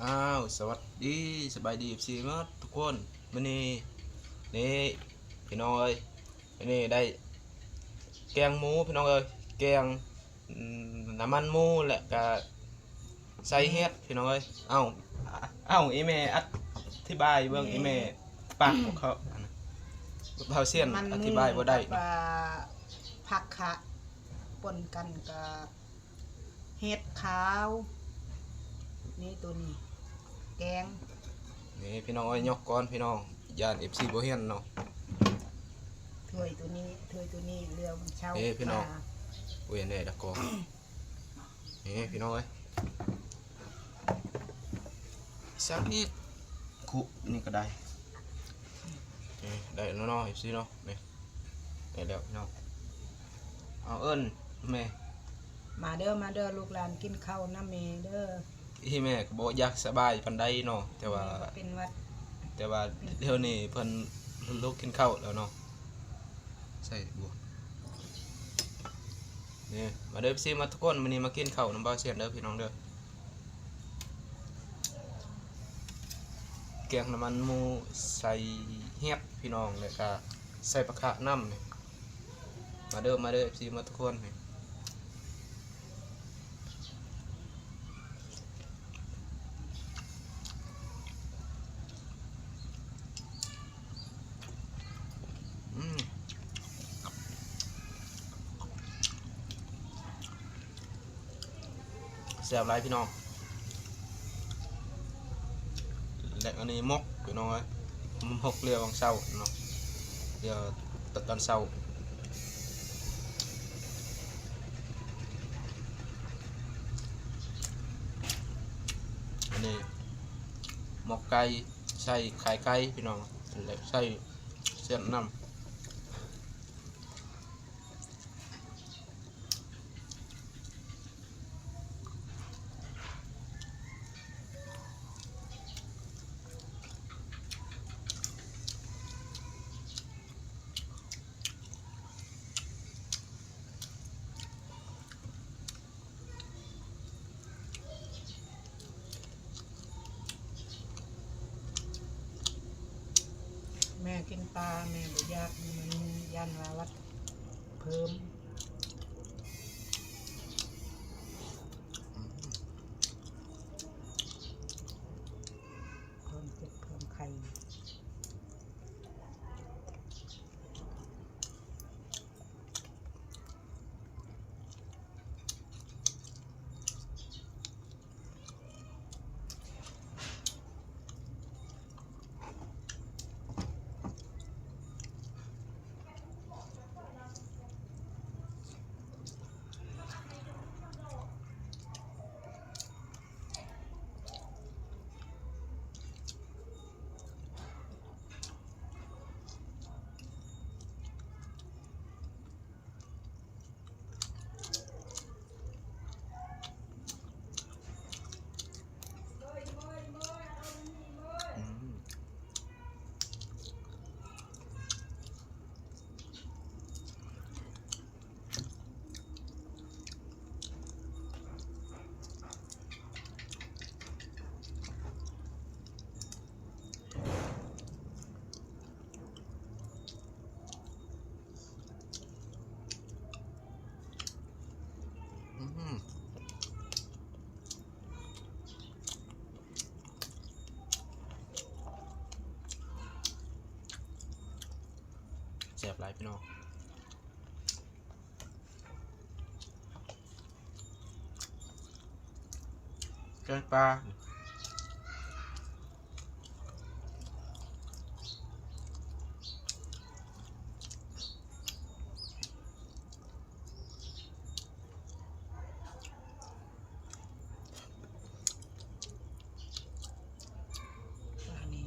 สวัสดีสบายดีสิมาทุกคนวันนี้นี่พี่น้องเอ้ยวันนี้ได้แกงหมูพี่น้องเอ้ยแกงน้ำมันหมูและก็ใส่เฮ็ดพี่น้องเอ้ยอีเมอธิบายเบื้องอีเมปากของเขาเฮาเสียนมันอธิบายบ่ได้กับผักคะปนกันกับเห็ดขาวนี่ตัวนี้แกงนี่พี่น้องเอ้ยยกก่อนพี่น้องย่าน FC บ่เห็นเนาะถ้วยตัวนี้เรือมันเช่าพี่น้องเว้ยแน่ดะกอนี่พี่น้องเอ้ยสักนิดคุนี่ก็ได้ได้แล้วเนาะสิเนาะนี่ได้แล้วพี่น้องเอาเอิ้นแม่มาเด้อลูกหลานกินข้าวน้ำเมเด้อที่แม่ก็บ่อยากสบายปานใดเนาะแต่ว่าเป็นวัดเดี๋ยวนี้เพิ่นลุกกินข้าวแล้วเนาะใส่บัวนี่มาเด้อพี่มาทุกคนมื้อนี้มากินข้าวน้ำเบาเสียนเด้อพี่น้องเด้อแกงน้ำมันหมูใส่เห็ดพี่น้องแล้วก็ใส่ปลาคะน้ำนี่มาเด้อพี่มาทุกคนนี่แซ่บหลายพี่น้องและอันนี้มกพี่น้องเอ้ยมกเรือวังเช้าเนาะเรือตอนเช้าอันนี้หมกไก่ใส่ไข่ไก่พี่น้องแล้วใส่เส้นน้ำแม่กินปลาแม่บ่อยากมันยันว่าวัดเพิ่มเจ็บเพิ่มไข่แซ่บหลายพี่น้องแกงปลาอันนี้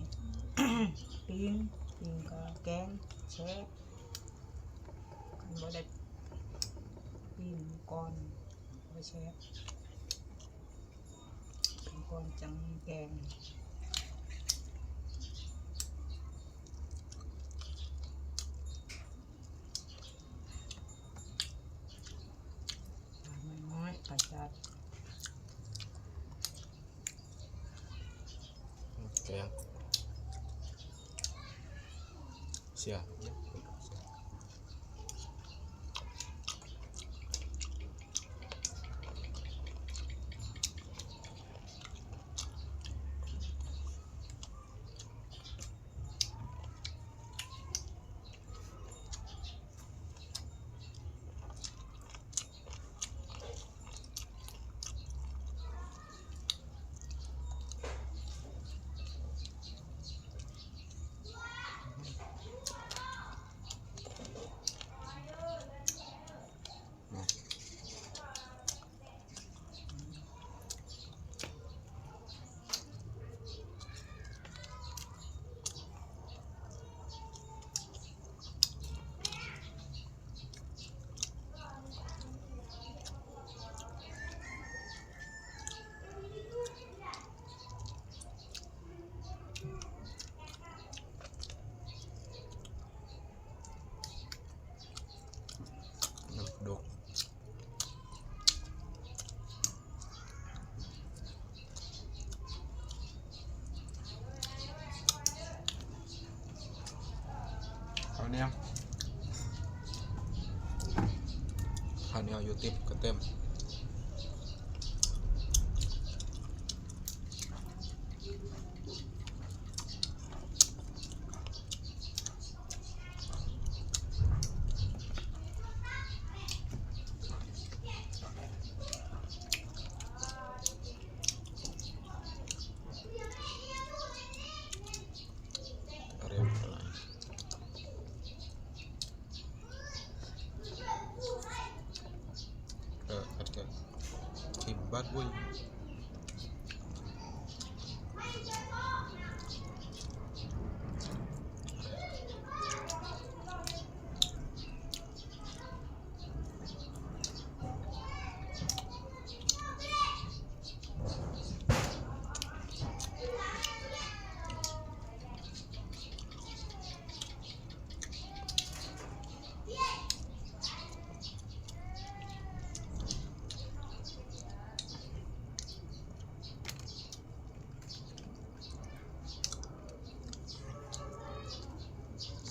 ปิ้งกับแกงแช่กันบ่ได้ปิ้งก่อนบ่แช่ปิ้งก่อนจังแกงน้อยๆประชา งเสียดกข้าวเหนียวอยู่ติดก็เต็มบาดบุย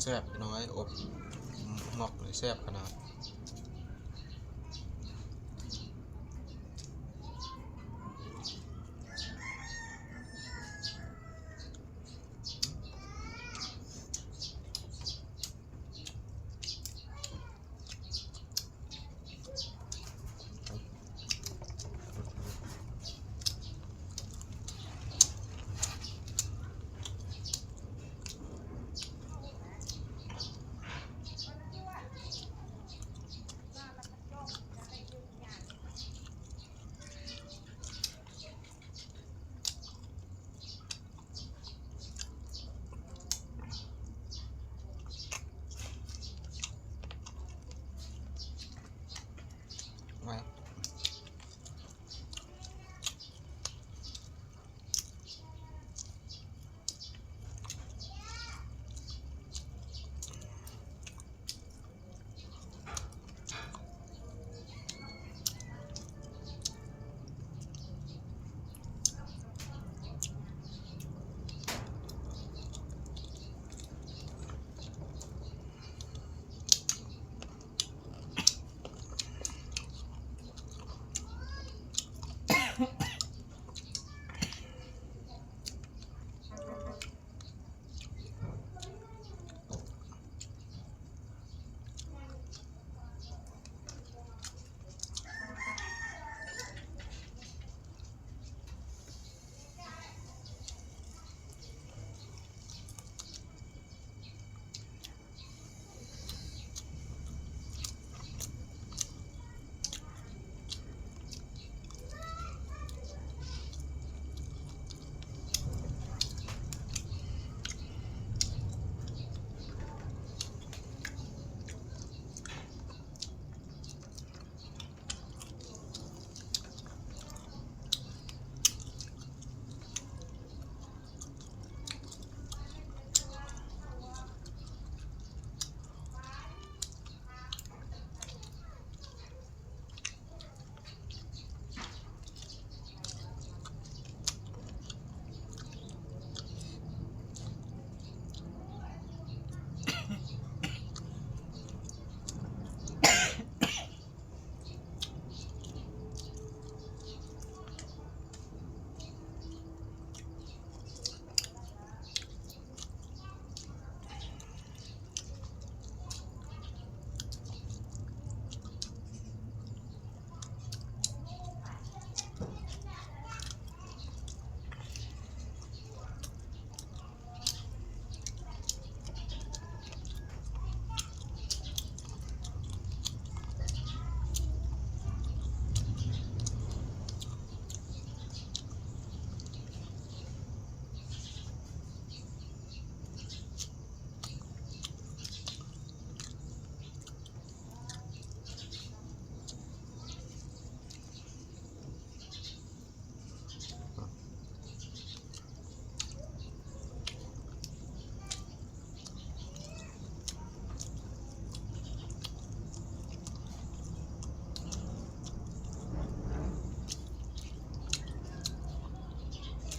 แซ่บน้อยอบหมอกเลยแซ่บขนาด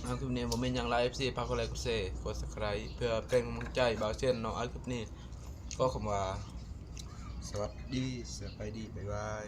คลิปนี้บ่มีหยังหลาย FC ฝากกดไลค์กดแชร์กด Subscribe เพื่อเป็นกำลังใจบ่าวเช่นเนาะคลิปนี้ก็คำว่าสวัสดีบ๊ายบาย